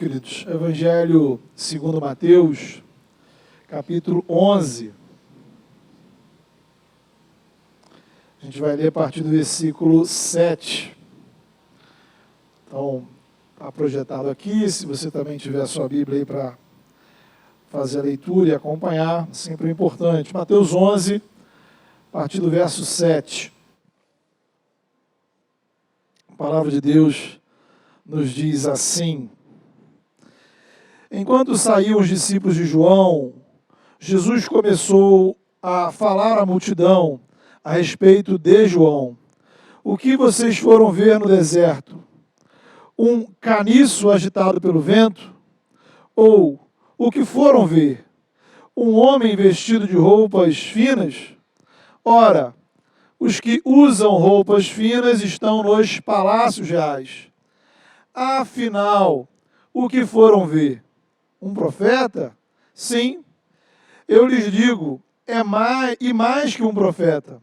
Queridos, Evangelho segundo Mateus, capítulo 11. A gente vai ler a partir do versículo 7. Então, está projetado aqui, se você também tiver a sua Bíblia aí para fazer a leitura e acompanhar, sempre é importante. Mateus 11, a partir do verso 7. A palavra de Deus nos diz assim: Enquanto saíam os discípulos de João, Jesus começou a falar à multidão a respeito de João. O que vocês foram ver no deserto? Um caniço agitado pelo vento? Ou o que foram ver? Um homem vestido de roupas finas? Ora, os que usam roupas finas estão nos palácios reais. Afinal, o que foram ver? Um profeta? Sim, eu lhes digo, mais que um profeta.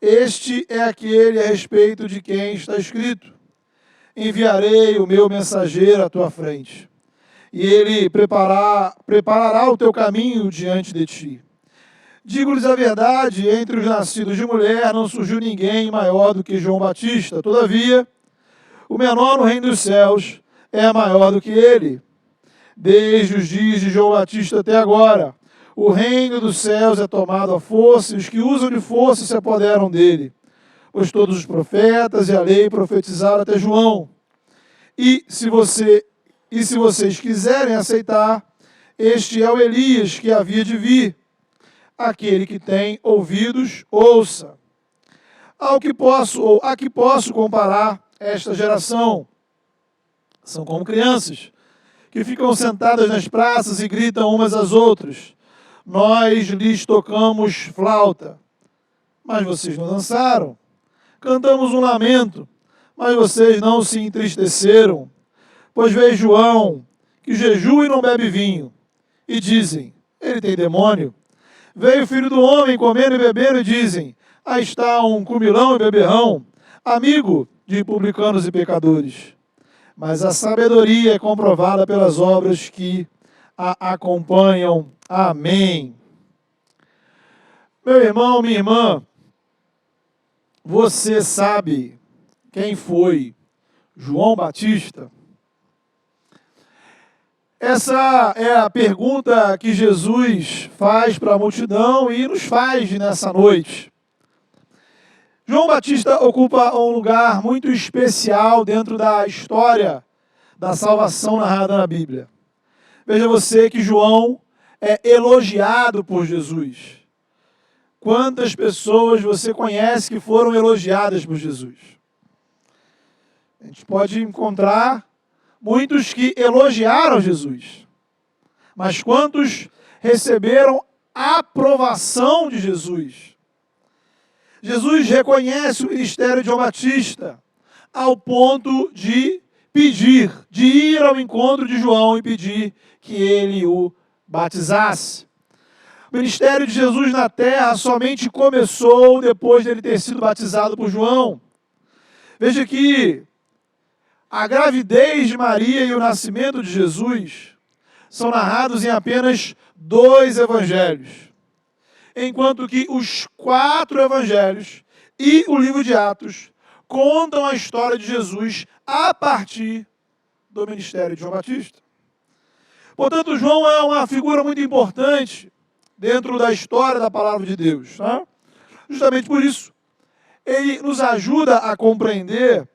Este é aquele a respeito de quem está escrito: enviarei o meu mensageiro à tua frente, e ele preparará o teu caminho diante de ti. Digo-lhes a verdade, entre os nascidos de mulher não surgiu ninguém maior do que João Batista. Todavia, o menor no reino dos céus é maior do que ele. Desde os dias de João Batista até agora, o reino dos céus é tomado à força, e os que usam de força se apoderam dele. Pois todos os profetas e a lei profetizaram até João. E se vocês quiserem aceitar, este é o Elias que havia de vir. Aquele que tem ouvidos, ouça. A que posso comparar esta geração? São como crianças que ficam sentadas nas praças e gritam umas às outras: nós lhes tocamos flauta, mas vocês não dançaram. Cantamos um lamento, mas vocês não se entristeceram. Pois veio João, que jejua e não bebe vinho, e dizem: ele tem demônio. Veio o Filho do Homem comendo e bebendo, e dizem: aí está um comilão e beberrão, amigo de publicanos e pecadores. Mas a sabedoria é comprovada pelas obras que a acompanham. Amém. Meu irmão, minha irmã, você sabe quem foi João Batista? Essa é a pergunta que Jesus faz para a multidão e nos faz nessa noite. João Batista ocupa um lugar muito especial dentro da história da salvação narrada na Bíblia. Veja você que João é elogiado por Jesus. Quantas pessoas você conhece que foram elogiadas por Jesus? A gente pode encontrar muitos que elogiaram Jesus. Mas quantos receberam a aprovação de Jesus? Jesus reconhece o ministério de João Batista ao ponto de pedir, de ir ao encontro de João e pedir que ele o batizasse. O ministério de Jesus na terra somente começou depois dele ter sido batizado por João. Veja que a gravidez de Maria e o nascimento de Jesus são narrados em apenas 2 evangelhos, enquanto que os 4 evangelhos e o livro de Atos contam a história de Jesus a partir do ministério de João Batista. Portanto, João é uma figura muito importante dentro da história da palavra de Deus. Tá? Justamente por isso, ele nos ajuda a compreender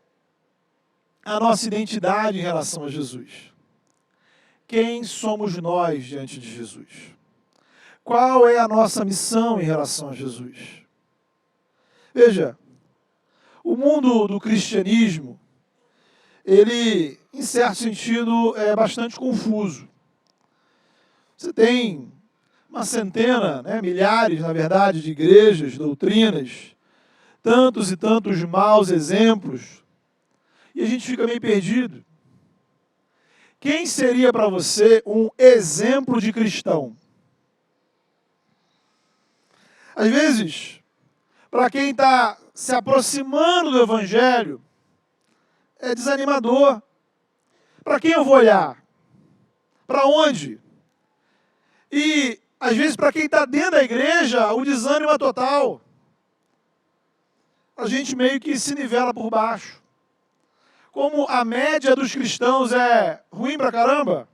a nossa identidade em relação a Jesus. Quem somos nós diante de Jesus? Qual é a nossa missão em relação a Jesus? Veja, o mundo do cristianismo, ele, em certo sentido, é bastante confuso. Você tem uma centena, milhares, na verdade, de igrejas, doutrinas, tantos e tantos maus exemplos, e a gente fica meio perdido. Quem seria para você um exemplo de cristão? Às vezes, para quem está se aproximando do Evangelho, é desanimador. Para quem eu vou olhar? Para onde? E, às vezes, para quem está dentro da igreja, o desânimo é total. A gente meio que se nivela por baixo. Como a média dos cristãos é ruim pra caramba,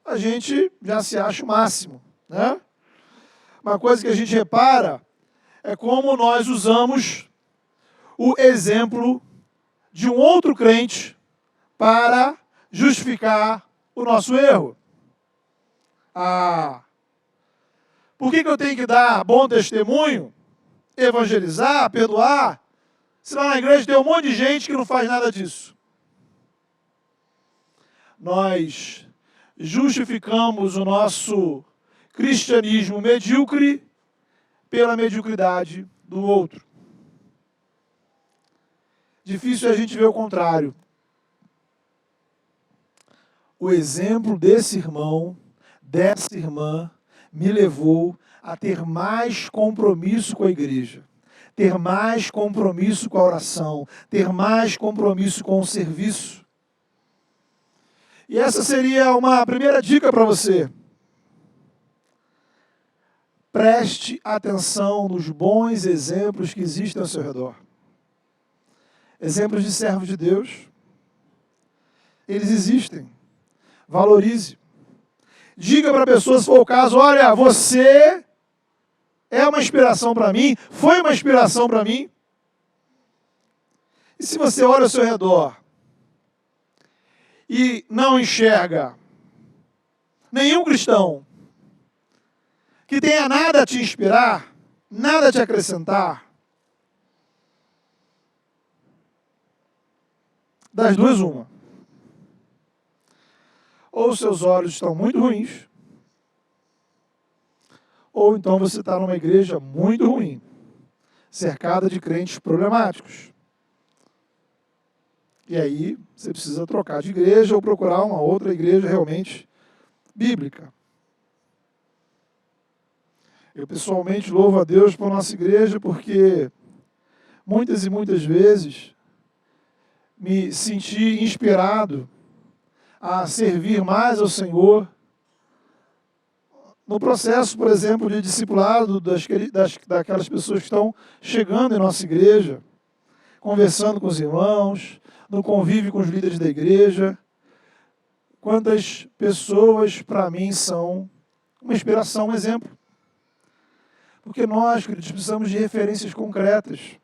a gente já se acha o máximo, né? Uma coisa que a gente repara é como nós usamos o exemplo de um outro crente para justificar o nosso erro. Por que eu tenho que dar bom testemunho, evangelizar, perdoar, se lá na igreja tem um monte de gente que não faz nada disso? Nós justificamos o nosso cristianismo medíocre pela mediocridade do outro. Difícil é a gente ver o contrário. O exemplo desse irmão, dessa irmã, me levou a ter mais compromisso com a igreja, ter mais compromisso com a oração, ter mais compromisso com o serviço. E essa seria uma primeira dica para você. Preste atenção nos bons exemplos que existem ao seu redor. Exemplos de servos de Deus. Eles existem. Valorize. Diga para a pessoa, se for o caso, olha, você é uma inspiração para mim, foi uma inspiração para mim. E se você olha ao seu redor e não enxerga nenhum cristão que tenha nada a te inspirar, nada a te acrescentar, das duas, uma. Ou seus olhos estão muito ruins, ou então você está numa igreja muito ruim, cercada de crentes problemáticos. E aí você precisa trocar de igreja ou procurar uma outra igreja realmente bíblica. Eu pessoalmente louvo a Deus por nossa igreja, porque muitas e muitas vezes me senti inspirado a servir mais ao Senhor no processo, por exemplo, de discipulado daquelas pessoas que estão chegando em nossa igreja, conversando com os irmãos, no convívio com os líderes da igreja. Quantas pessoas, para mim, são uma inspiração, um exemplo. Porque nós, queridos, precisamos de referências concretas.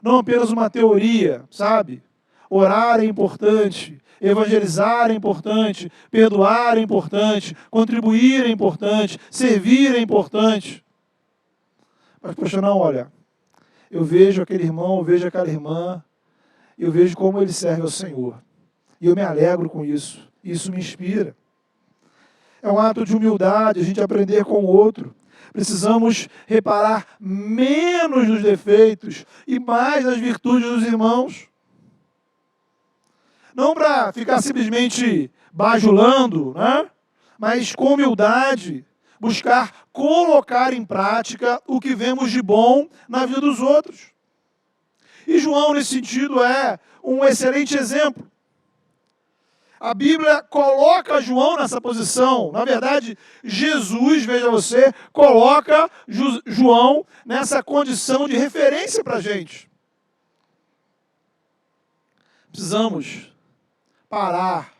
Não apenas uma teoria, sabe? Orar é importante, evangelizar é importante, perdoar é importante, contribuir é importante, servir é importante. Mas, poxa, não, olha, eu vejo aquele irmão, eu vejo aquela irmã, eu vejo como ele serve ao Senhor. E eu me alegro com isso. Isso me inspira. É um ato de humildade, a gente aprender com o outro. Precisamos reparar menos nos defeitos e mais nas virtudes dos irmãos. Não para ficar simplesmente bajulando, né? Mas com humildade, buscar colocar em prática o que vemos de bom na vida dos outros. E João, nesse sentido, é um excelente exemplo. A Bíblia coloca João nessa posição. Na verdade, Jesus, veja você, coloca João nessa condição de referência para a gente. Precisamos parar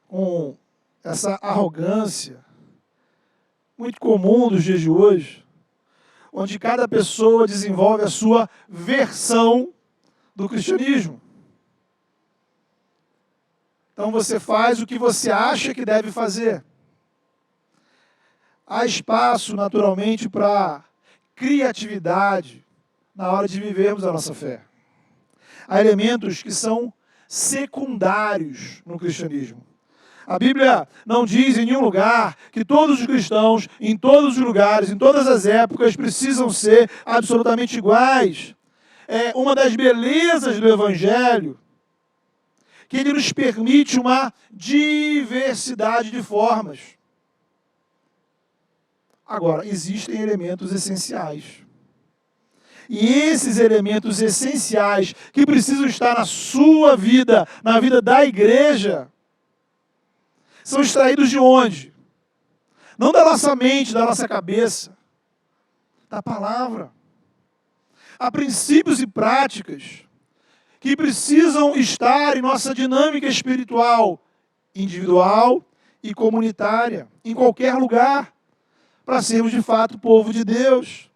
com essa arrogância muito comum dos dias de hoje, onde cada pessoa desenvolve a sua versão do cristianismo. Então você faz o que você acha que deve fazer. Há espaço, naturalmente, para criatividade na hora de vivermos a nossa fé. Há elementos que são secundários no cristianismo. A Bíblia não diz em nenhum lugar que todos os cristãos, em todos os lugares, em todas as épocas, precisam ser absolutamente iguais. É uma das belezas do Evangelho que ele nos permite uma diversidade de formas. Agora, existem elementos essenciais. E esses elementos essenciais que precisam estar na sua vida, na vida da igreja, são extraídos de onde? Não da nossa mente, da nossa cabeça, da palavra. Há princípios e práticas que precisam estar em nossa dinâmica espiritual, individual e comunitária, em qualquer lugar, para sermos de fato povo de Deus.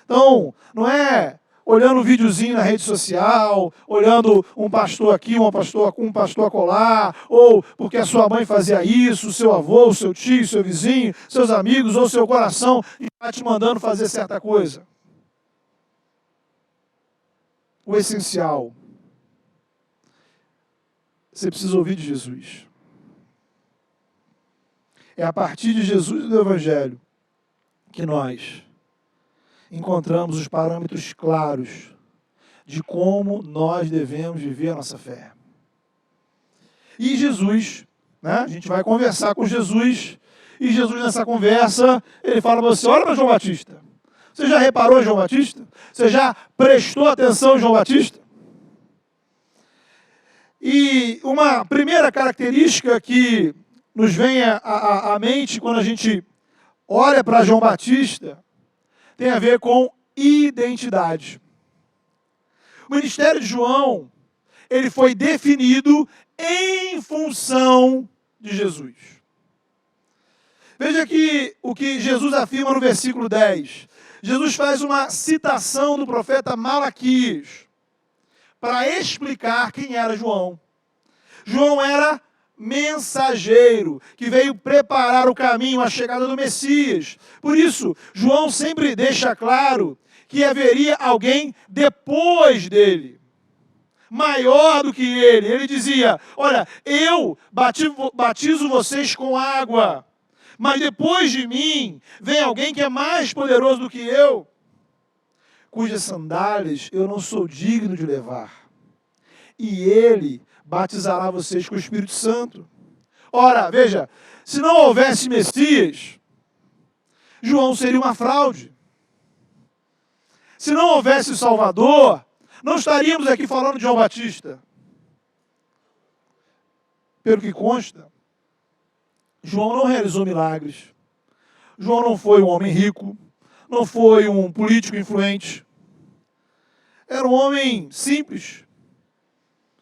Então, não é olhando um videozinho na rede social, olhando um pastor aqui, um pastor acolá, ou porque a sua mãe fazia isso, o seu avô, o seu tio, o seu vizinho, seus amigos, ou seu coração está te mandando fazer certa coisa. O essencial, você precisa ouvir de Jesus. É a partir de Jesus e do Evangelho que nós encontramos os parâmetros claros de como nós devemos viver a nossa fé. E Jesus, né? A gente vai conversar com Jesus, e Jesus nessa conversa, ele fala para você, olha para João Batista. Você já reparou em João Batista? Você já prestou atenção em João Batista? E uma primeira característica que nos vem à mente quando a gente olha para João Batista tem a ver com identidade. O ministério de João, ele foi definido em função de Jesus. Veja aqui o que Jesus afirma no versículo 10. Jesus faz uma citação do profeta Malaquias para explicar quem era João. João era mensageiro, que veio preparar o caminho, a chegada do Messias. Por isso, João sempre deixa claro que haveria alguém depois dele, maior do que ele. Ele dizia, olha, eu batizo vocês com água, mas depois de mim vem alguém que é mais poderoso do que eu, cujas sandálias eu não sou digno de levar. E ele batizará vocês com o Espírito Santo. Ora, veja, se não houvesse Messias, João seria uma fraude. Se não houvesse o Salvador, não estaríamos aqui falando de João Batista. Pelo que consta, João não realizou milagres. João não foi um homem rico, não foi um político influente. Era um homem simples,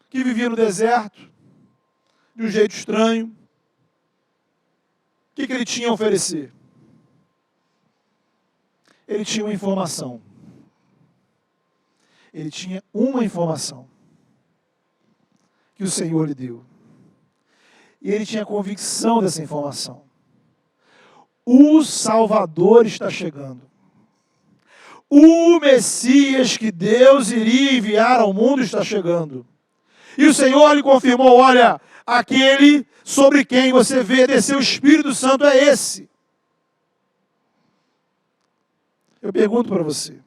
que vivia no deserto, de um jeito estranho. O que ele tinha a oferecer? Ele tinha uma informação. Ele tinha uma informação que o Senhor lhe deu. E ele tinha convicção dessa informação. O Salvador está chegando. O Messias que Deus iria enviar ao mundo está chegando. E o Senhor lhe confirmou, olha, aquele sobre quem você vê descer o Espírito Santo é esse. Eu pergunto para você,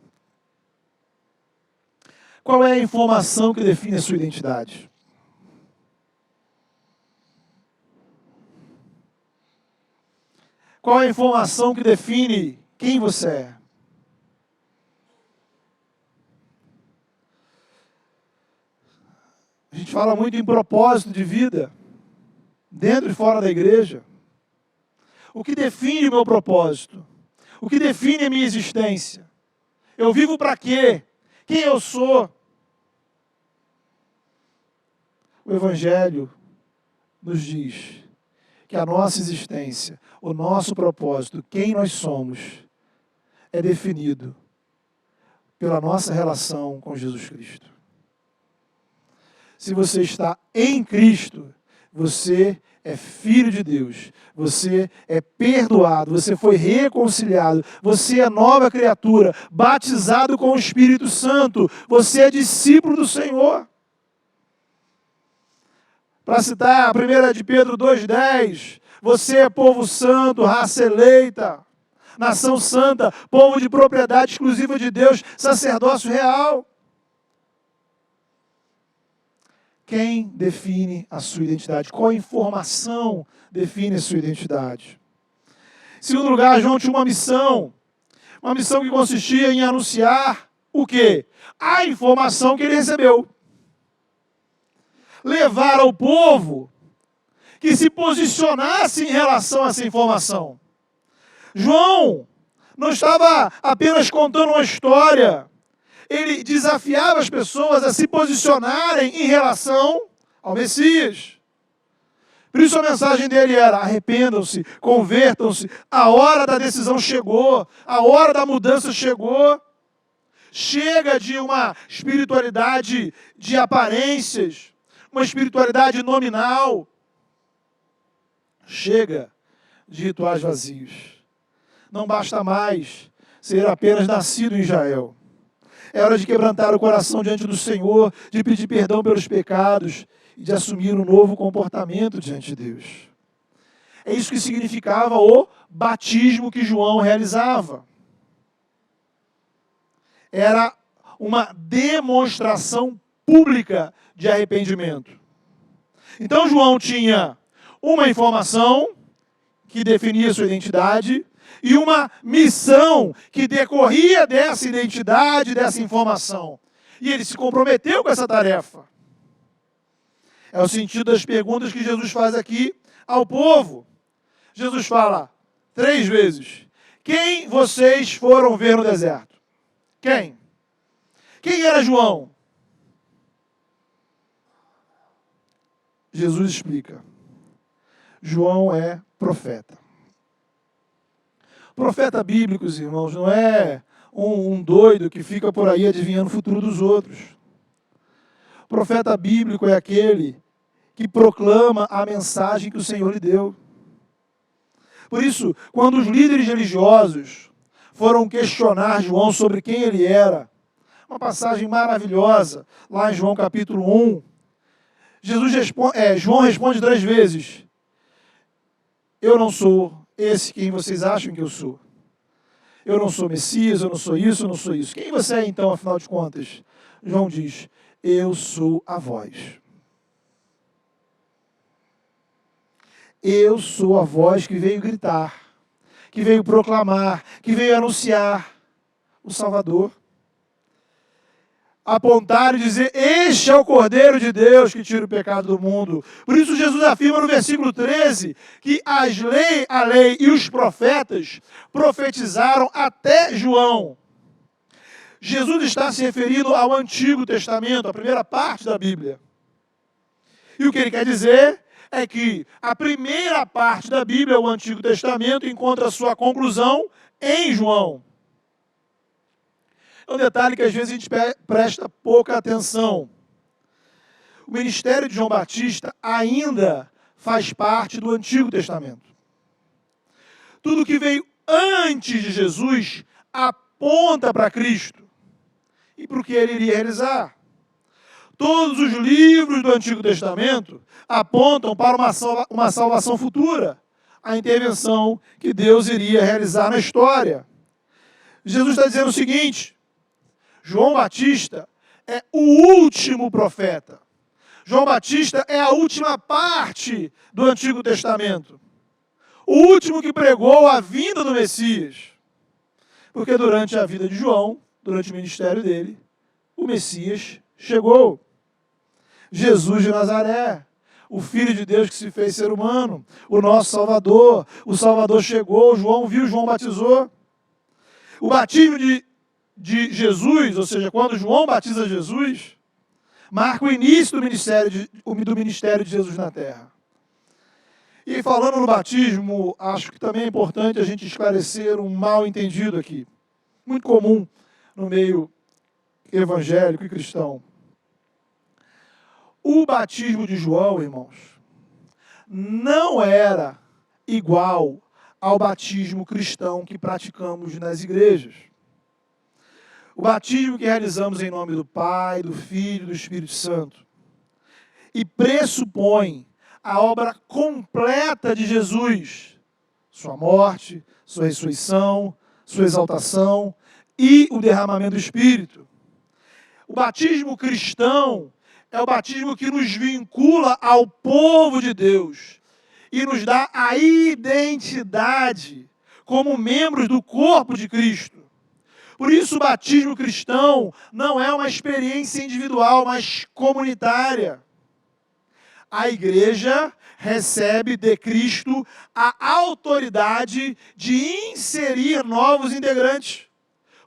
qual é a informação que define a sua identidade? Qual é a informação que define quem você é? A gente fala muito em propósito de vida, dentro e fora da igreja. O que define o meu propósito? O que define a minha existência? Eu vivo para quê? Quem eu sou? O Evangelho nos diz que a nossa existência, o nosso propósito, quem nós somos, é definido pela nossa relação com Jesus Cristo. Se você está em Cristo, você é filho de Deus, você é perdoado, você foi reconciliado, você é nova criatura, batizado com o Espírito Santo, você é discípulo do Senhor. Para citar a 1 de Pedro 2,10, você é povo santo, raça eleita, nação santa, povo de propriedade exclusiva de Deus, sacerdócio real. Quem define a sua identidade? Qual informação define a sua identidade? Em segundo lugar, João tinha uma missão que consistia em anunciar o quê? A informação que ele recebeu. Levar ao povo que se posicionasse em relação a essa informação. João não estava apenas contando uma história, ele desafiava as pessoas a se posicionarem em relação ao Messias. Por isso a mensagem dele era: arrependam-se, convertam-se, a hora da decisão chegou, a hora da mudança chegou. Chega de uma espiritualidade de aparências, uma espiritualidade nominal. Chega de rituais vazios. Não basta mais ser apenas nascido em Israel. É hora de quebrantar o coração diante do Senhor, de pedir perdão pelos pecados e de assumir um novo comportamento diante de Deus. É isso que significava o batismo que João realizava. Era uma demonstração pública de arrependimento. Então João tinha uma informação que definia sua identidade e uma missão que decorria dessa identidade, dessa informação. E ele se comprometeu com essa tarefa. É o sentido das perguntas que Jesus faz aqui ao povo. Jesus fala 3 vezes: quem vocês foram ver no deserto? Quem? Quem era João? Jesus explica. João é profeta. Profeta bíblico, irmãos, não é um doido que fica por aí adivinhando o futuro dos outros. Profeta bíblico é aquele que proclama a mensagem que o Senhor lhe deu. Por isso, quando os líderes religiosos foram questionar João sobre quem ele era, uma passagem maravilhosa, lá em João capítulo 1, João responde 3 vezes: eu não sou esse quem vocês acham que eu sou. Eu não sou Messias, eu não sou isso, eu não sou isso. Quem você é então, afinal de contas? João diz: eu sou a voz. Eu sou a voz que veio gritar, que veio proclamar, que veio anunciar o Salvador. Apontar e dizer: este é o Cordeiro de Deus que tira o pecado do mundo. Por isso Jesus afirma no versículo 13 que a lei e os profetas profetizaram até João. Jesus está se referindo ao Antigo Testamento, a primeira parte da Bíblia. E o que ele quer dizer é que a primeira parte da Bíblia, o Antigo Testamento, encontra sua conclusão em João. É um detalhe que às vezes a gente presta pouca atenção. O ministério de João Batista ainda faz parte do Antigo Testamento. Tudo que veio antes de Jesus aponta para Cristo e para o que ele iria realizar. Todos os livros do Antigo Testamento apontam para uma salvação futura, a intervenção que Deus iria realizar na história. Jesus está dizendo o seguinte: João Batista é o último profeta. João Batista é a última parte do Antigo Testamento. O último que pregou a vinda do Messias. Porque durante a vida de João, durante o ministério dele, o Messias chegou. Jesus de Nazaré, o Filho de Deus que se fez ser humano, o nosso Salvador. O Salvador chegou, João viu, João batizou. O batismo de Jesus, ou seja, quando João batiza Jesus, marca o início do ministério de Jesus na terra. E falando no batismo, acho que também é importante a gente esclarecer um mal entendido aqui, muito comum no meio evangélico e cristão. O batismo de João, irmãos, não era igual ao batismo cristão que praticamos nas igrejas. O batismo que realizamos em nome do Pai, do Filho e do Espírito Santo e pressupõe a obra completa de Jesus, sua morte, sua ressurreição, sua exaltação e o derramamento do Espírito. O batismo cristão é o batismo que nos vincula ao povo de Deus e nos dá a identidade como membros do corpo de Cristo. Por isso, o batismo cristão não é uma experiência individual, mas comunitária. A igreja recebe de Cristo a autoridade de inserir novos integrantes,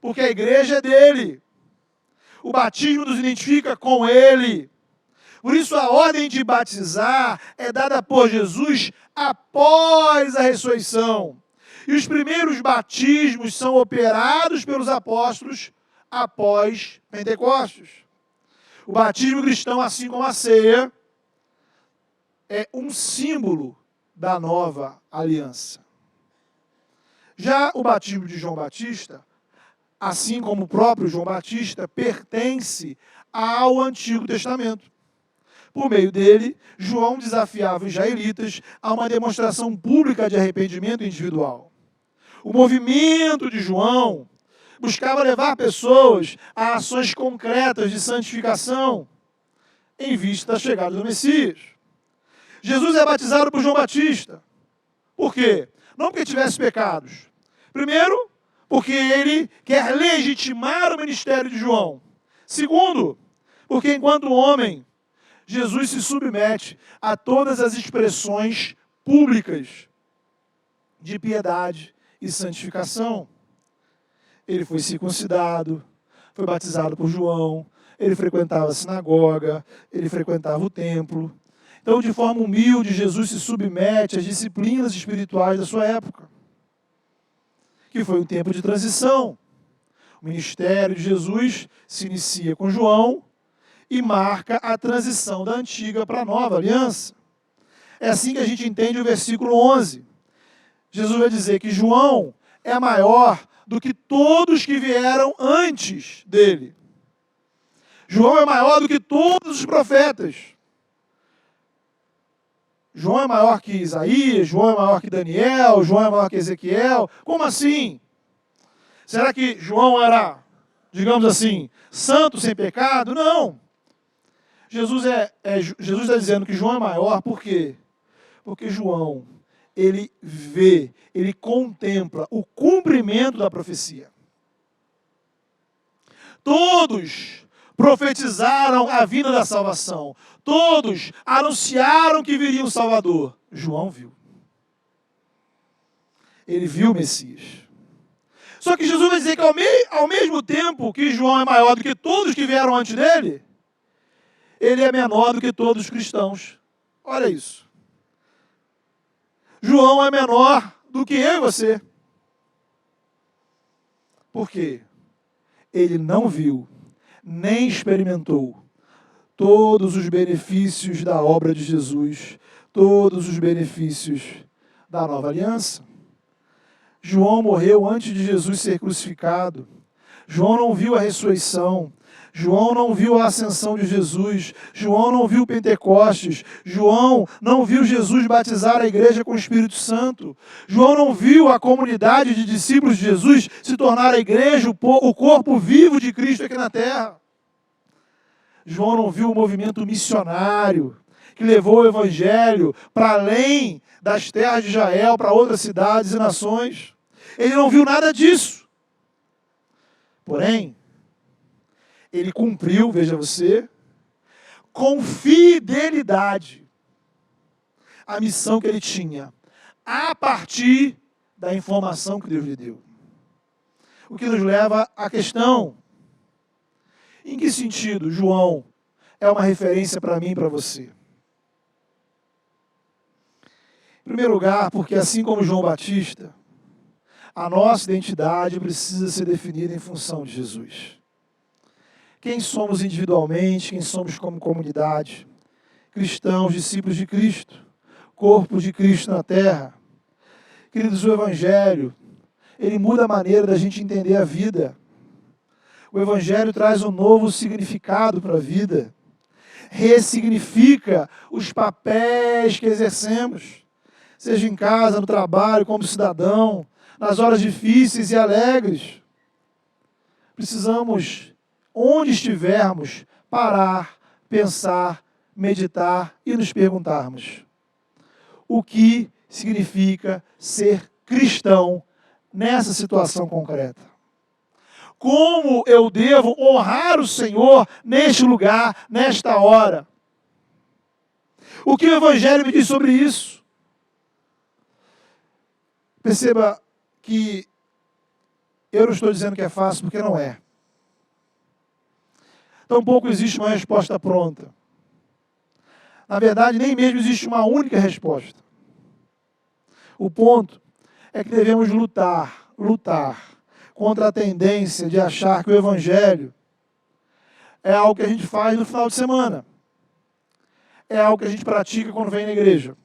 porque a igreja é dele. O batismo nos identifica com ele. Por isso a ordem de batizar é dada por Jesus após a ressurreição. E os primeiros batismos são operados pelos apóstolos após Pentecostes. O batismo cristão, assim como a ceia, é um símbolo da nova aliança. Já o batismo de João Batista, assim como o próprio João Batista, pertence ao Antigo Testamento. Por meio dele, João desafiava os israelitas a uma demonstração pública de arrependimento individual. O movimento de João buscava levar pessoas a ações concretas de santificação em vista da chegada do Messias. Jesus é batizado por João Batista. Por quê? Não porque tivesse pecados. Primeiro, porque ele quer legitimar o ministério de João. Segundo, porque enquanto homem, Jesus se submete a todas as expressões públicas de piedade e santificação. Ele foi circuncidado, foi batizado por João, ele frequentava a sinagoga, ele frequentava o templo. Então, de forma humilde, Jesus se submete às disciplinas espirituais da sua época, que foi um tempo de transição. O ministério de Jesus se inicia com João e marca a transição da antiga para a nova aliança. É assim que a gente entende o versículo 11. Jesus vai dizer que João é maior do que todos que vieram antes dele. João é maior do que todos os profetas. João é maior que Isaías, João é maior que Daniel, João é maior que Ezequiel. Como assim? Será que João era, digamos assim, santo sem pecado? Não. Jesus está dizendo que João é maior, por quê? Porque João, ele vê, ele contempla o cumprimento da profecia. Todos profetizaram a vinda da salvação. Todos anunciaram que viria o Salvador. João viu. Ele viu o Messias. Só que Jesus vai dizer que ao mesmo tempo que João é maior do que todos que vieram antes dele, ele é menor do que todos os cristãos. Olha isso. João é menor do que eu e você. Por quê? Ele não viu, nem experimentou todos os benefícios da obra de Jesus, todos os benefícios da nova aliança. João morreu antes de Jesus ser crucificado. João não viu a ressurreição. João não viu a ascensão de Jesus. João não viu Pentecostes. João não viu Jesus batizar a igreja com o Espírito Santo. João não viu a comunidade de discípulos de Jesus se tornar a igreja, o corpo vivo de Cristo aqui na terra. João não viu o movimento missionário que levou o evangelho para além das terras de Israel, para outras cidades e nações. Ele não viu nada disso. Porém, ele cumpriu, veja você, com fidelidade a missão que ele tinha, a partir da informação que Deus lhe deu. O que nos leva à questão: em que sentido João é uma referência para mim e para você? Em primeiro lugar, porque assim como João Batista, a nossa identidade precisa ser definida em função de Jesus. Quem somos individualmente, quem somos como comunidade, cristãos, discípulos de Cristo, corpo de Cristo na terra. Queridos, o Evangelho, ele muda a maneira da gente entender a vida. O Evangelho traz um novo significado para a vida. Ressignifica os papéis que exercemos, seja em casa, no trabalho, como cidadão, nas horas difíceis e alegres. Precisamos, onde estivermos, parar, pensar, meditar e nos perguntarmos: o que significa ser cristão nessa situação concreta? Como eu devo honrar o Senhor neste lugar, nesta hora? O que o Evangelho me diz sobre isso? Perceba que eu não estou dizendo que é fácil, porque não é. Tampouco existe uma resposta pronta. Na verdade, nem mesmo existe uma única resposta. O ponto é que devemos lutar contra a tendência de achar que o Evangelho é algo que a gente faz no final de semana. É algo que a gente pratica quando vem na igreja.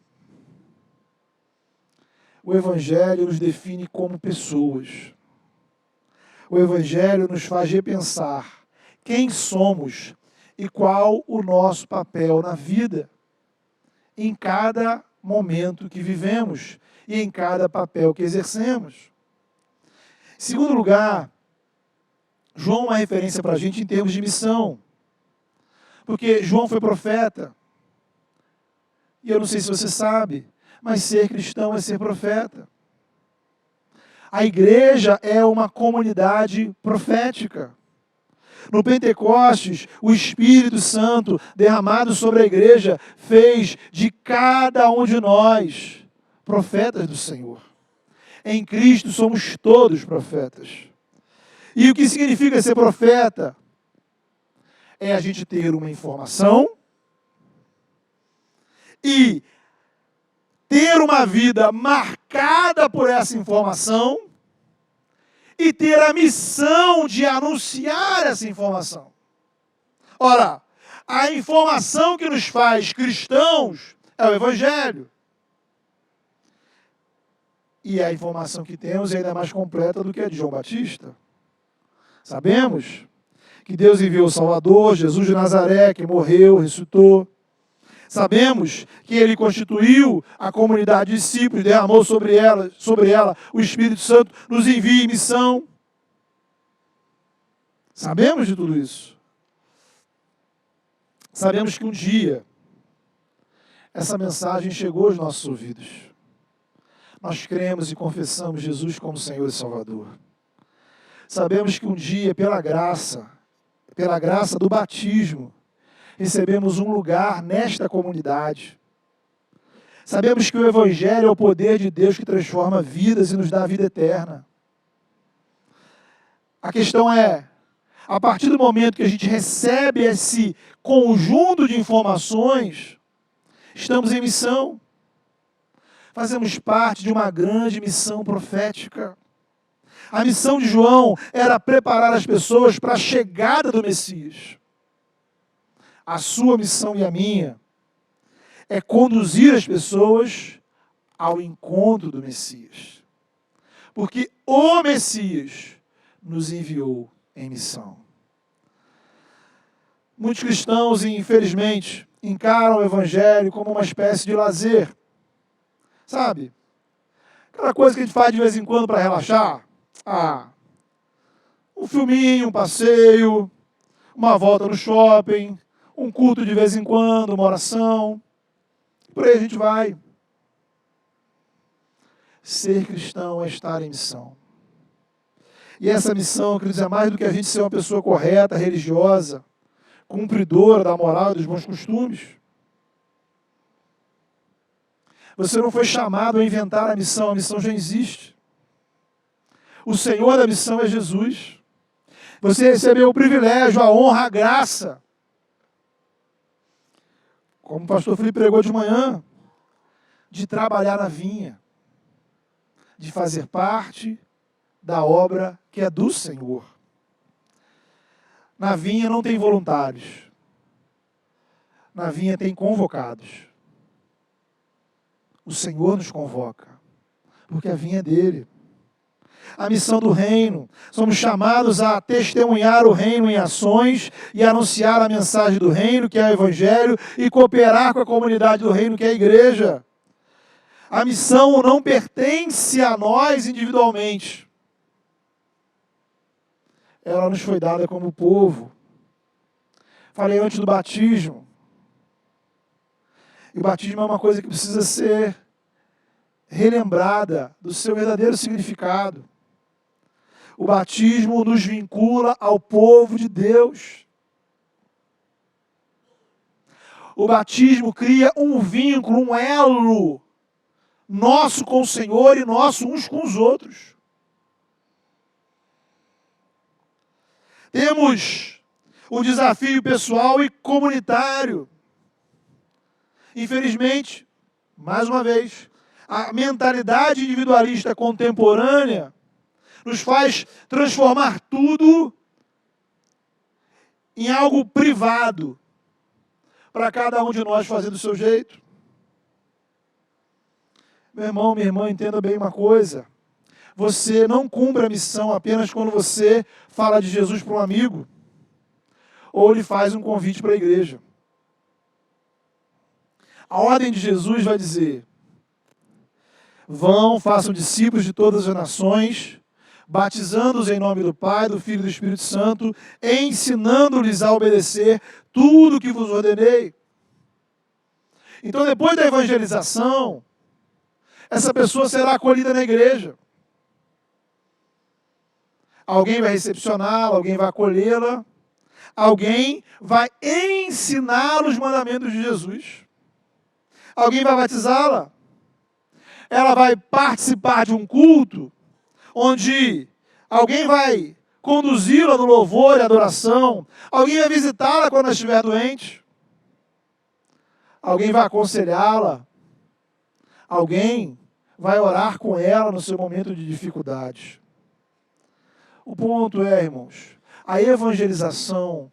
O Evangelho nos define como pessoas. O Evangelho nos faz repensar quem somos e qual o nosso papel na vida, em cada momento que vivemos e em cada papel que exercemos. Em segundo lugar, João é uma referência para a gente em termos de missão, porque João foi profeta, e eu não sei se você sabe, mas ser cristão é ser profeta. A igreja é uma comunidade profética. No Pentecostes, o Espírito Santo derramado sobre a igreja fez de cada um de nós profetas do Senhor. Em Cristo somos todos profetas. E o que significa ser profeta? É a gente ter uma informação e ter uma vida marcada por essa informação e ter a missão de anunciar essa informação. Ora, a informação que nos faz cristãos é o Evangelho. E a informação que temos é ainda mais completa do que a de João Batista. Sabemos que Deus enviou o Salvador, Jesus de Nazaré, que morreu, ressuscitou. Sabemos que Ele constituiu a comunidade de discípulos, derramou sobre ela o Espírito Santo, nos envia em missão. Sabemos de tudo isso. Sabemos que um dia essa mensagem chegou aos nossos ouvidos. Nós cremos e confessamos Jesus como Senhor e Salvador. Sabemos que um dia, pela graça do batismo, recebemos um lugar nesta comunidade. Sabemos que o Evangelho é o poder de Deus que transforma vidas e nos dá a vida eterna. A questão é, a partir do momento que a gente recebe esse conjunto de informações, estamos em missão. Fazemos parte de uma grande missão profética. A missão de João era preparar as pessoas para a chegada do Messias. A sua missão e a minha é conduzir as pessoas ao encontro do Messias. Porque o Messias nos enviou em missão. Muitos cristãos, infelizmente, encaram o Evangelho como uma espécie de lazer. Sabe? Aquela coisa que a gente faz de vez em quando para relaxar. Um filminho, um passeio, uma volta no shopping, um culto de vez em quando, uma oração. Por aí a gente vai. Ser cristão é estar em missão. E essa missão, queridos, é mais do que a gente ser uma pessoa correta, religiosa, cumpridora da moral e dos bons costumes. Você não foi chamado a inventar a missão já existe. O Senhor da missão é Jesus. Você recebeu o privilégio, a honra, a graça. Como o pastor Felipe pregou de manhã, de trabalhar na vinha, de fazer parte da obra que é do Senhor. Na vinha não tem voluntários. Na vinha tem convocados. O Senhor nos convoca, porque a vinha é dele. A missão do reino, somos chamados a testemunhar o reino em ações e anunciar a mensagem do reino, que é o Evangelho, e cooperar com a comunidade do reino, que é a igreja. A missão não pertence a nós individualmente. Ela nos foi dada como povo. Falei antes do batismo. E o batismo é uma coisa que precisa ser relembrada do seu verdadeiro significado. O batismo nos vincula ao povo de Deus. O batismo cria um vínculo, um elo nosso com o Senhor e nosso uns com os outros. Temos o desafio pessoal e comunitário. Infelizmente, mais uma vez, a mentalidade individualista contemporânea nos faz transformar tudo em algo privado, para cada um de nós fazer do seu jeito. Meu irmão, minha irmã, entenda bem uma coisa. Você não cumpre a missão apenas quando você fala de Jesus para um amigo, ou lhe faz um convite para a igreja. A ordem de Jesus vai dizer: vão, façam discípulos de todas as nações, batizando-os em nome do Pai, do Filho e do Espírito Santo, ensinando-lhes a obedecer tudo o que vos ordenei. Então, depois da evangelização, essa pessoa será acolhida na igreja. Alguém vai recepcioná-la, alguém vai acolhê-la, alguém vai ensiná-la os mandamentos de Jesus. Alguém vai batizá-la. Ela vai participar de um culto onde alguém vai conduzi-la no louvor e adoração. Alguém vai visitá-la quando ela estiver doente. Alguém vai aconselhá-la. Alguém vai orar com ela no seu momento de dificuldade. O ponto é, irmãos, a evangelização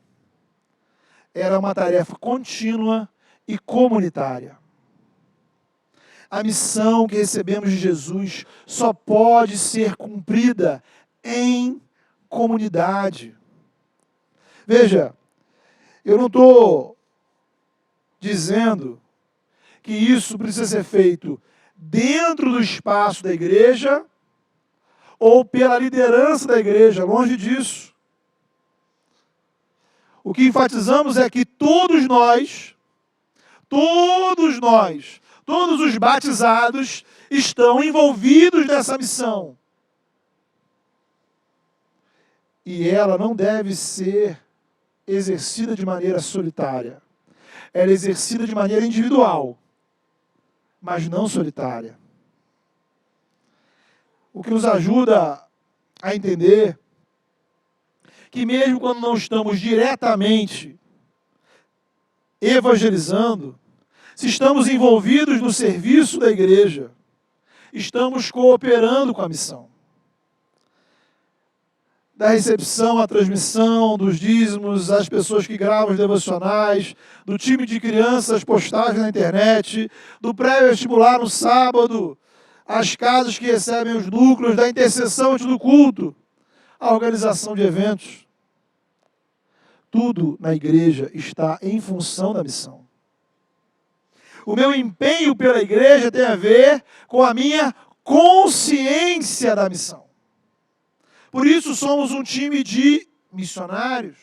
era uma tarefa contínua e comunitária. A missão que recebemos de Jesus só pode ser cumprida em comunidade. Veja, eu não estou dizendo que isso precisa ser feito dentro do espaço da igreja ou pela liderança da igreja, longe disso. O que enfatizamos é que todos os batizados estão envolvidos nessa missão. E ela não deve ser exercida de maneira solitária. Ela é exercida de maneira individual, mas não solitária. O que nos ajuda a entender que mesmo quando não estamos diretamente evangelizando, se estamos envolvidos no serviço da igreja, estamos cooperando com a missão. Da recepção à transmissão, dos dízimos, às pessoas que gravam os devocionais, do time de crianças, postagens na internet, do pré-vestibular no sábado, às casas que recebem os núcleos, da intercessão antes do culto, a organização de eventos. Tudo na igreja está em função da missão. O meu empenho pela igreja tem a ver com a minha consciência da missão. Por isso somos um time de missionários.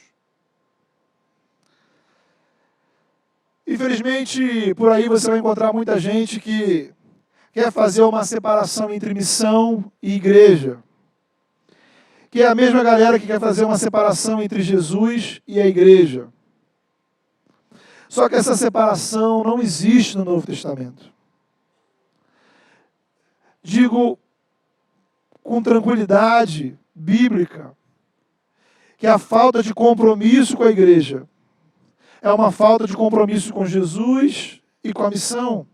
Infelizmente, por aí você vai encontrar muita gente que quer fazer uma separação entre missão e igreja. Que é a mesma galera que quer fazer uma separação entre Jesus e a igreja. Só que essa separação não existe no Novo Testamento. Digo com tranquilidade bíblica que a falta de compromisso com a igreja é uma falta de compromisso com Jesus e com a missão.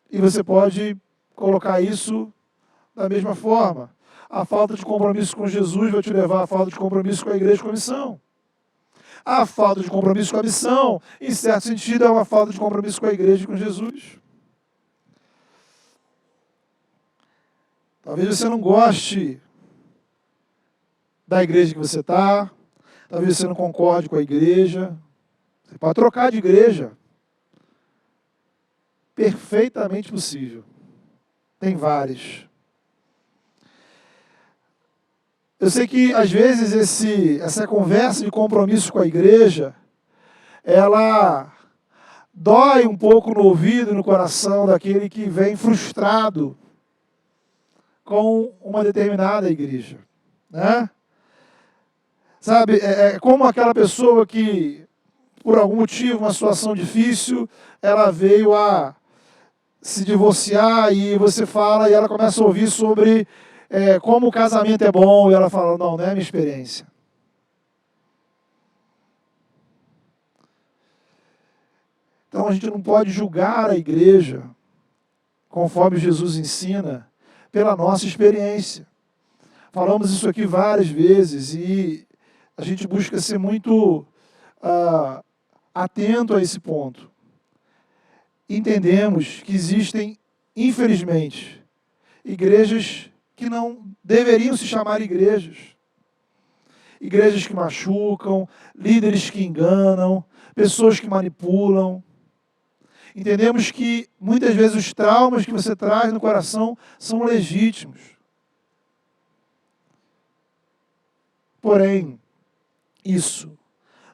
E você pode colocar isso da mesma forma. A falta de compromisso com Jesus vai te levar à falta de compromisso com a igreja e com a missão. A falta de compromisso com a missão, em certo sentido, é uma falta de compromisso com a igreja e com Jesus. Talvez você não goste da igreja que você está, talvez você não concorde com a igreja. Você pode trocar de igreja. Perfeitamente possível. Tem várias. Eu sei que, às vezes, essa conversa de compromisso com a igreja, ela dói um pouco no ouvido e no coração daquele que vem frustrado com uma determinada igreja, né? Sabe, é como aquela pessoa que, por algum motivo, uma situação difícil, ela veio a se divorciar e você fala e ela começa a ouvir sobre como o casamento é bom e ela fala, não, não é a minha experiência. Então a gente não pode julgar a igreja, conforme Jesus ensina, pela nossa experiência. Falamos isso aqui várias vezes e a gente busca ser muito atento a esse ponto. Entendemos que existem, infelizmente, igrejas que não deveriam se chamar igrejas. Igrejas que machucam, líderes que enganam, pessoas que manipulam. Entendemos que muitas vezes os traumas que você traz no coração são legítimos. Porém, isso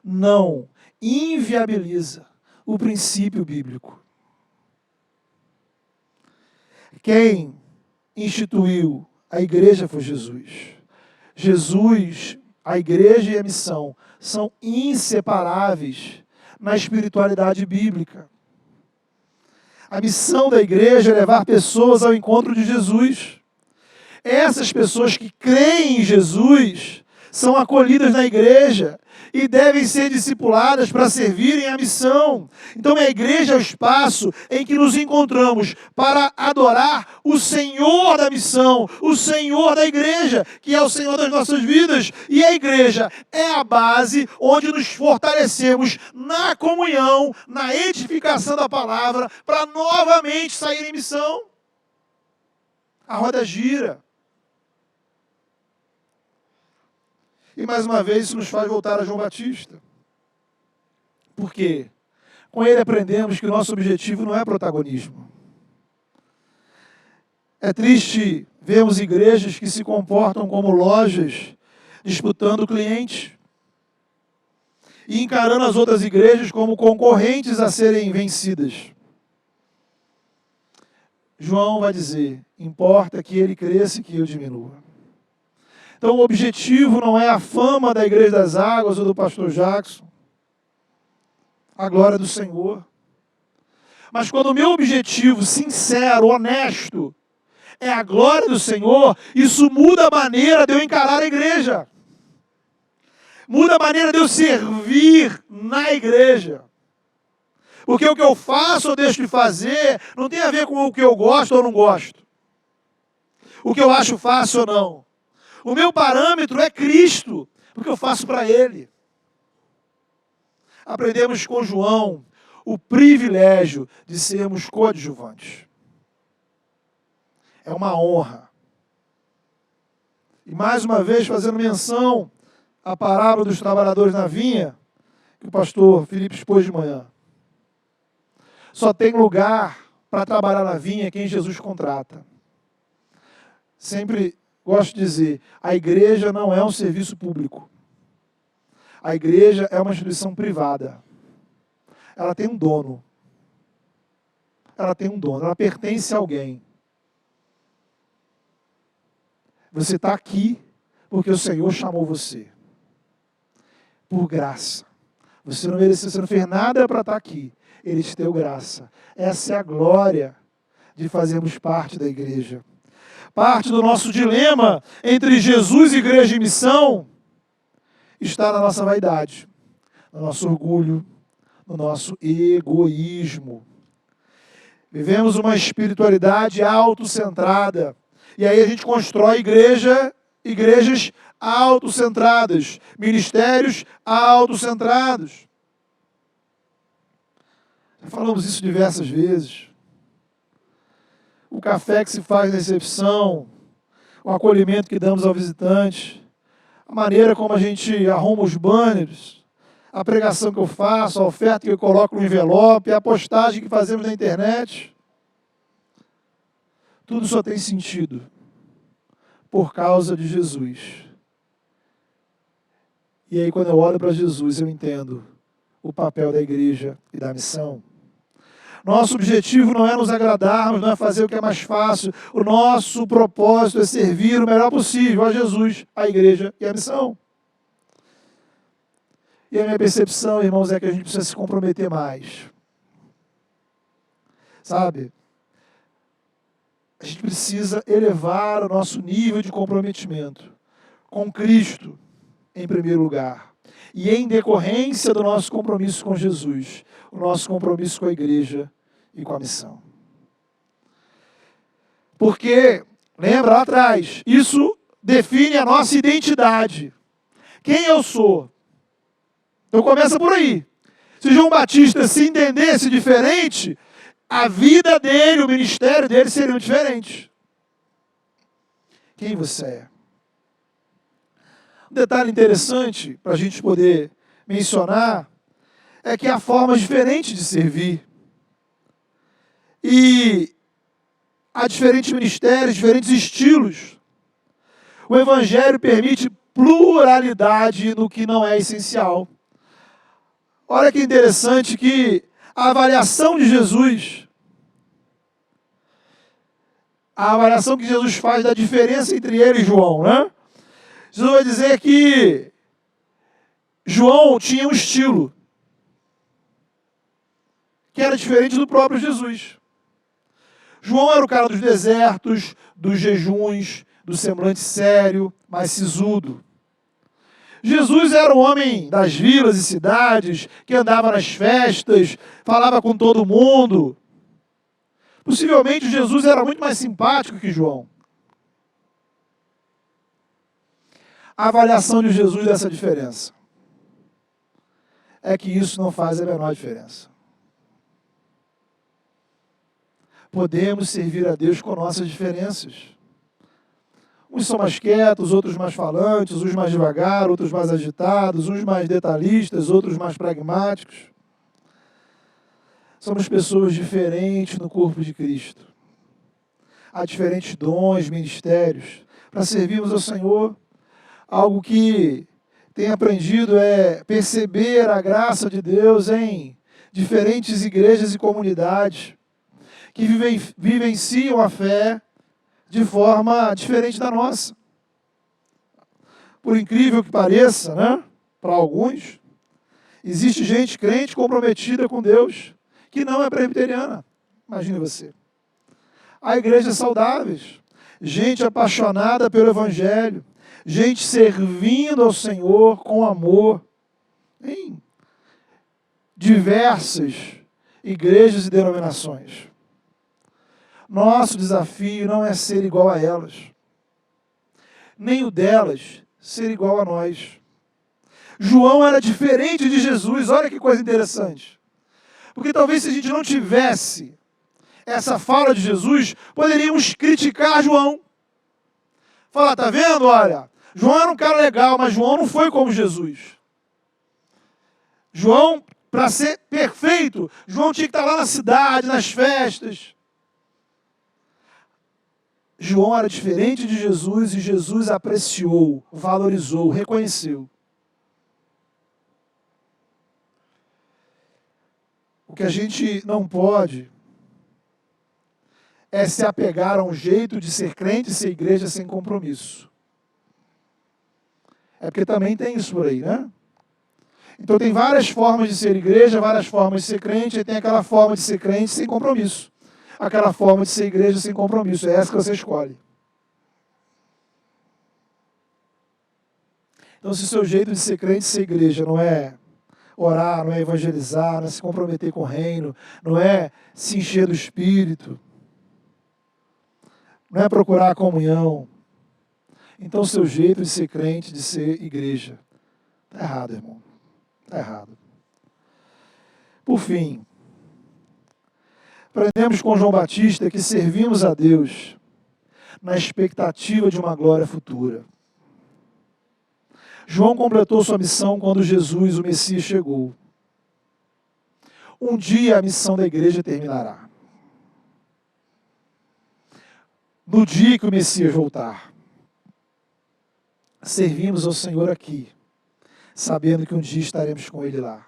não inviabiliza o princípio bíblico. Quem instituiu a igreja foi Jesus. Jesus, a igreja e a missão são inseparáveis na espiritualidade bíblica. A missão da igreja é levar pessoas ao encontro de Jesus. Essas pessoas que creem em Jesus são acolhidas na igreja e devem ser discipuladas para servirem à missão. Então a igreja é o espaço em que nos encontramos para adorar o Senhor da missão, o Senhor da igreja, que é o Senhor das nossas vidas. E a igreja é a base onde nos fortalecemos na comunhão, na edificação da palavra, para novamente sair em missão. A roda gira. E mais uma vez isso nos faz voltar a João Batista. Por quê? Com ele aprendemos que o nosso objetivo não é protagonismo. É triste vermos igrejas que se comportam como lojas, disputando clientes e encarando as outras igrejas como concorrentes a serem vencidas. João vai dizer, importa que ele cresça e que eu diminua. Então o objetivo não é a fama da Igreja das Águas ou do pastor Jackson, a glória do Senhor. Mas quando o meu objetivo sincero, honesto, é a glória do Senhor, isso muda a maneira de eu encarar a igreja. Muda a maneira de eu servir na igreja. Porque o que eu faço ou deixo de fazer não tem a ver com o que eu gosto ou não gosto. O que eu acho fácil ou não. O meu parâmetro é Cristo, porque eu faço para Ele. Aprendemos com João o privilégio de sermos coadjuvantes. É uma honra. E mais uma vez, fazendo menção à parábola dos trabalhadores na vinha, que o pastor Felipe expôs de manhã. Só tem lugar para trabalhar na vinha quem Jesus contrata. Sempre gosto de dizer, a igreja não é um serviço público. A igreja é uma instituição privada. Ela tem um dono. Ela tem um dono, ela pertence a alguém. Você está aqui porque o Senhor chamou você. Por graça. Você não mereceu, você não fez nada para estar aqui. Ele te deu graça. Essa é a glória de fazermos parte da igreja. Parte do nosso dilema entre Jesus, igreja e missão está na nossa vaidade, no nosso orgulho, no nosso egoísmo. Vivemos uma espiritualidade autocentrada. E aí a gente constrói igrejas autocentradas, ministérios autocentrados. Já falamos isso diversas vezes. O café que se faz na recepção, o acolhimento que damos ao visitante, a maneira como a gente arruma os banners, a pregação que eu faço, a oferta que eu coloco no envelope, a postagem que fazemos na internet. Tudo só tem sentido por causa de Jesus. E aí, quando eu olho para Jesus, eu entendo o papel da igreja e da missão. Nosso objetivo não é nos agradarmos, não é fazer o que é mais fácil. O nosso propósito é servir o melhor possível a Jesus, a igreja e a missão. E a minha percepção, irmãos, é que a gente precisa se comprometer mais. Sabe? A gente precisa elevar o nosso nível de comprometimento com Cristo, em primeiro lugar. E em decorrência do nosso compromisso com Jesus, o nosso compromisso com a igreja e com a missão. Porque, lembra lá atrás, isso define a nossa identidade. Quem eu sou? Então começa por aí. Se João Batista se entendesse diferente, a vida dele, o ministério dele seriam diferentes. Quem você é? Um detalhe interessante para a gente poder mencionar é que há formas diferentes de servir. E há diferentes ministérios, diferentes estilos. O Evangelho permite pluralidade no que não é essencial. Olha que interessante que a avaliação de Jesus, a avaliação que Jesus faz da diferença entre ele e João, né? Jesus vai dizer que João tinha um estilo que era diferente do próprio Jesus. João era o cara dos desertos, dos jejuns, do semblante sério, mais sisudo. Jesus era o homem das vilas e cidades, que andava nas festas, falava com todo mundo. Possivelmente Jesus era muito mais simpático que João. A avaliação de Jesus dessa diferença é que isso não faz a menor diferença. Podemos servir a Deus com nossas diferenças. Uns são mais quietos, outros mais falantes, uns mais devagar, outros mais agitados, uns mais detalhistas, outros mais pragmáticos. Somos pessoas diferentes no corpo de Cristo. Há diferentes dons, ministérios. Para servirmos ao Senhor, algo que tenho aprendido é perceber a graça de Deus em diferentes igrejas e comunidades que vivenciam a fé de forma diferente da nossa. Por incrível que pareça, né? Para alguns, existe gente crente comprometida com Deus que não é presbiteriana. Imagine você. Há igrejas saudáveis, gente apaixonada pelo Evangelho, gente servindo ao Senhor com amor em diversas igrejas e denominações. Nosso desafio não é ser igual a elas, nem o delas ser igual a nós. João era diferente de Jesus, olha que coisa interessante. Porque talvez se a gente não tivesse essa fala de Jesus, poderíamos criticar João. Falar, tá vendo, olha, João era um cara legal, mas João não foi como Jesus. João, para ser perfeito, João tinha que estar lá na cidade, nas festas. João era diferente de Jesus e Jesus apreciou, valorizou, reconheceu. O que a gente não pode é se apegar a um jeito de ser crente e ser igreja sem compromisso. É porque também tem isso por aí, né? Então tem várias formas de ser igreja, várias formas de ser crente, e tem aquela forma de ser crente sem compromisso. Aquela forma de ser igreja sem compromisso. É essa que você escolhe. Então, se o seu jeito de ser crente e ser igreja não é orar, não é evangelizar, não é se comprometer com o reino, não é se encher do Espírito, não é procurar a comunhão, então o seu jeito de ser crente, de ser igreja, está errado, irmão. Está errado. Por fim, aprendemos com João Batista que servimos a Deus na expectativa de uma glória futura. João completou sua missão quando Jesus, o Messias, chegou. Um dia a missão da igreja terminará. No dia que o Messias voltar, servimos ao Senhor aqui, sabendo que um dia estaremos com Ele lá.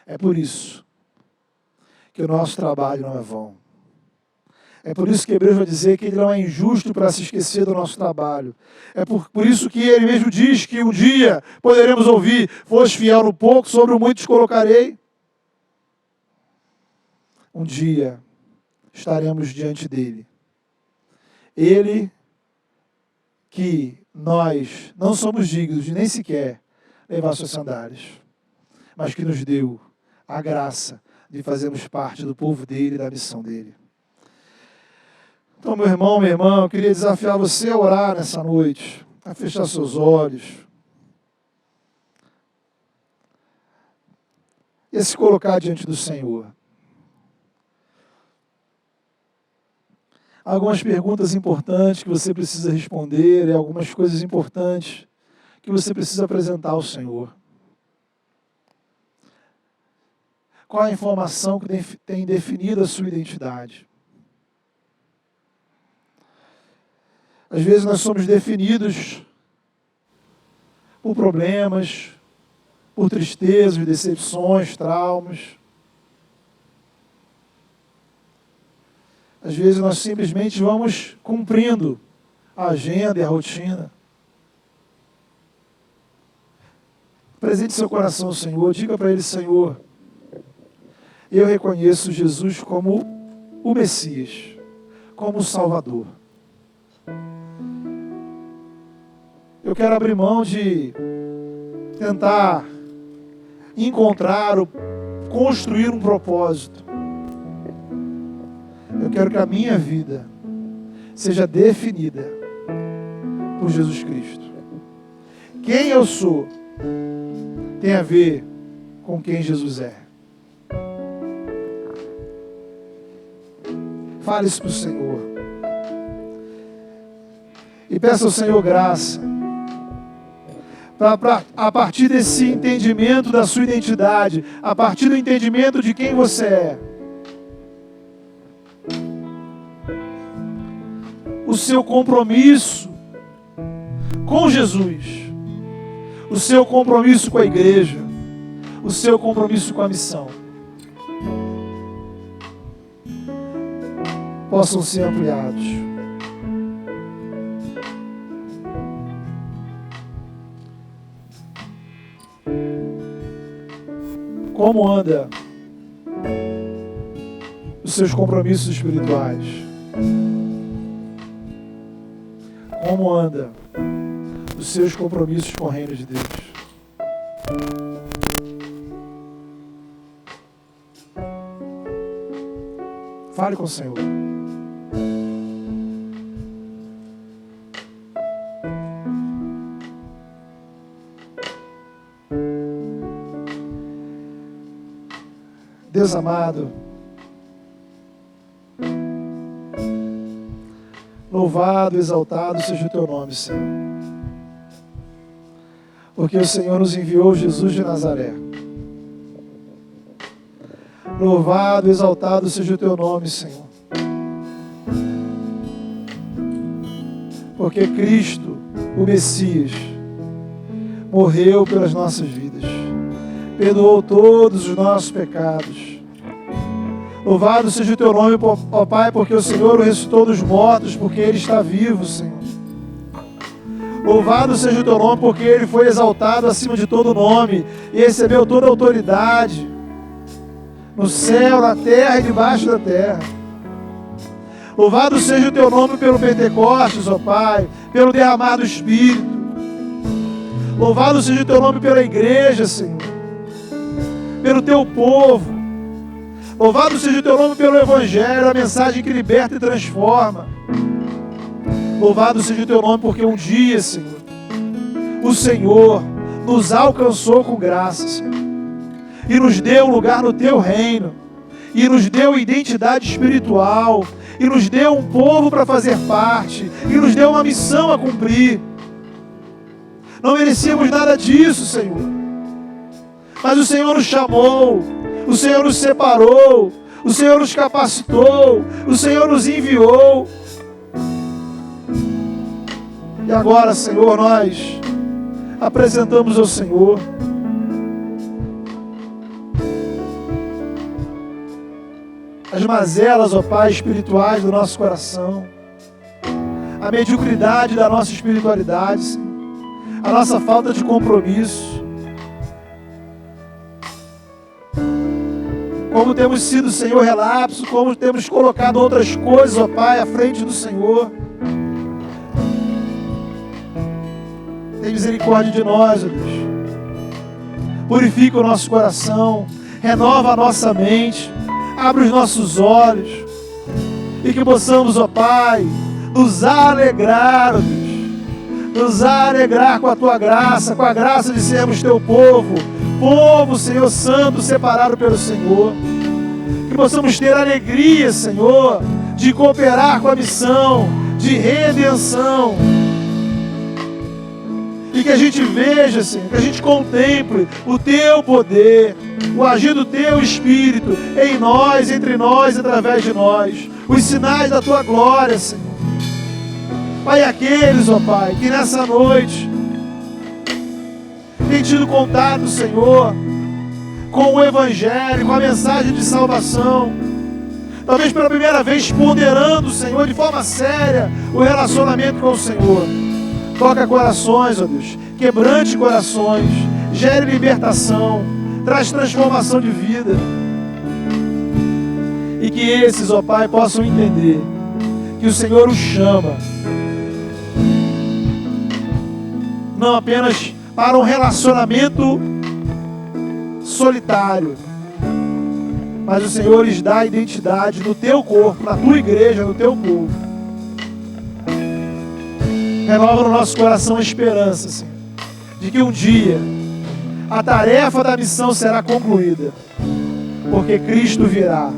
É por isso que o nosso trabalho não é vão. É por isso que Hebreus vai dizer que Ele não é injusto para se esquecer do nosso trabalho. É por isso que Ele mesmo diz que um dia poderemos ouvir: foste fiel no pouco, sobre o muito te colocarei. Um dia estaremos diante dEle. Ele que nós não somos dignos de nem sequer levar suas sandálias, mas que nos deu a graça de fazermos parte do povo dEle e da missão dEle. Então, meu irmão, minha irmã, eu queria desafiar você a orar nessa noite, a fechar seus olhos e a se colocar diante do Senhor. Algumas perguntas importantes que você precisa responder e algumas coisas importantes que você precisa apresentar ao Senhor. Qual a informação que tem definido a sua identidade? Às vezes nós somos definidos por problemas, por tristezas, decepções, traumas. Às vezes nós simplesmente vamos cumprindo a agenda e a rotina. Apresente seu coração ao Senhor, diga para Ele: Senhor, eu reconheço Jesus como o Messias, como o Salvador. Eu quero abrir mão de tentar encontrar ou construir um propósito. Eu quero que a minha vida seja definida por Jesus Cristo. Quem eu sou tem a ver com quem Jesus é. Fale isso para o Senhor. E peça ao Senhor graça para a partir desse entendimento da sua identidade, a partir do entendimento de quem você é, o seu compromisso com Jesus, o seu compromisso com a igreja, o seu compromisso com a missão, possam ser ampliados. Como anda os seus compromissos espirituais? Como anda os seus compromissos com o reino de Deus? Fale com o Senhor. Deus amado, louvado, exaltado seja o teu nome, Senhor. Porque o Senhor nos enviou Jesus de Nazaré. Louvado, exaltado seja o teu nome, Senhor. Porque Cristo, o Messias, morreu pelas nossas vidas. Perdoou todos os nossos pecados. Louvado seja o teu nome, ó Pai, porque o Senhor o ressuscitou dos mortos, porque Ele está vivo, Senhor. Louvado seja o teu nome, porque Ele foi exaltado acima de todo nome e recebeu toda a autoridade no céu, na terra e debaixo da terra. Louvado seja o teu nome pelo Pentecostes, ó Pai, pelo derramar do Espírito. Louvado seja o teu nome pela igreja, Senhor, pelo teu povo. Louvado seja o teu nome pelo Evangelho, a mensagem que liberta e transforma. Louvado seja o teu nome porque um dia, Senhor, o Senhor nos alcançou com graça, Senhor, e nos deu um lugar no teu reino, e nos deu identidade espiritual, e nos deu um povo para fazer parte, e nos deu uma missão a cumprir. Não merecíamos nada disso, Senhor, mas o Senhor nos chamou, o Senhor nos separou, o Senhor nos capacitou, o Senhor nos enviou. E agora, Senhor, nós apresentamos ao Senhor as mazelas, ó Pai, espirituais do nosso coração, a mediocridade da nossa espiritualidade, Senhor, a nossa falta de compromisso. Como temos sido, Senhor, relapso, como temos colocado outras coisas, ó Pai, à frente do Senhor. Tem misericórdia de nós, ó Deus. Purifica o nosso coração, renova a nossa mente, abre os nossos olhos, e que possamos, ó Pai, nos alegrar, ó Deus, nos alegrar com a Tua graça, com a graça de sermos Teu povo, Senhor, santo, separado pelo Senhor. Que possamos ter alegria, Senhor, de cooperar com a missão de redenção. E que a gente veja, Senhor, que a gente contemple o Teu poder, o agir do Teu Espírito em nós, entre nós e através de nós. Os sinais da Tua glória, Senhor. Pai, aqueles, ó Pai, que nessa noite tem tido contato, Senhor, com o Evangelho, com a mensagem de salvação, talvez pela primeira vez ponderando, Senhor, de forma séria, o relacionamento com o Senhor. Toca corações, ó Deus, quebrante corações, gere libertação, traz transformação de vida. E que esses, ó Pai, possam entender que o Senhor os chama, não apenas para um relacionamento solitário, mas o Senhor lhes dá identidade no Teu corpo, na Tua igreja, no Teu povo. Renova no nosso coração a esperança, Senhor, de que um dia a tarefa da missão será concluída, porque Cristo virá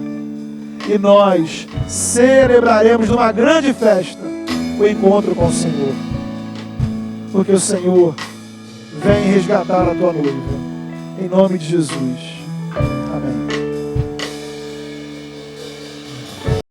e nós celebraremos numa grande festa o encontro com o Senhor, porque o Senhor vem resgatar a Tua noiva. Em nome de Jesus. Amém.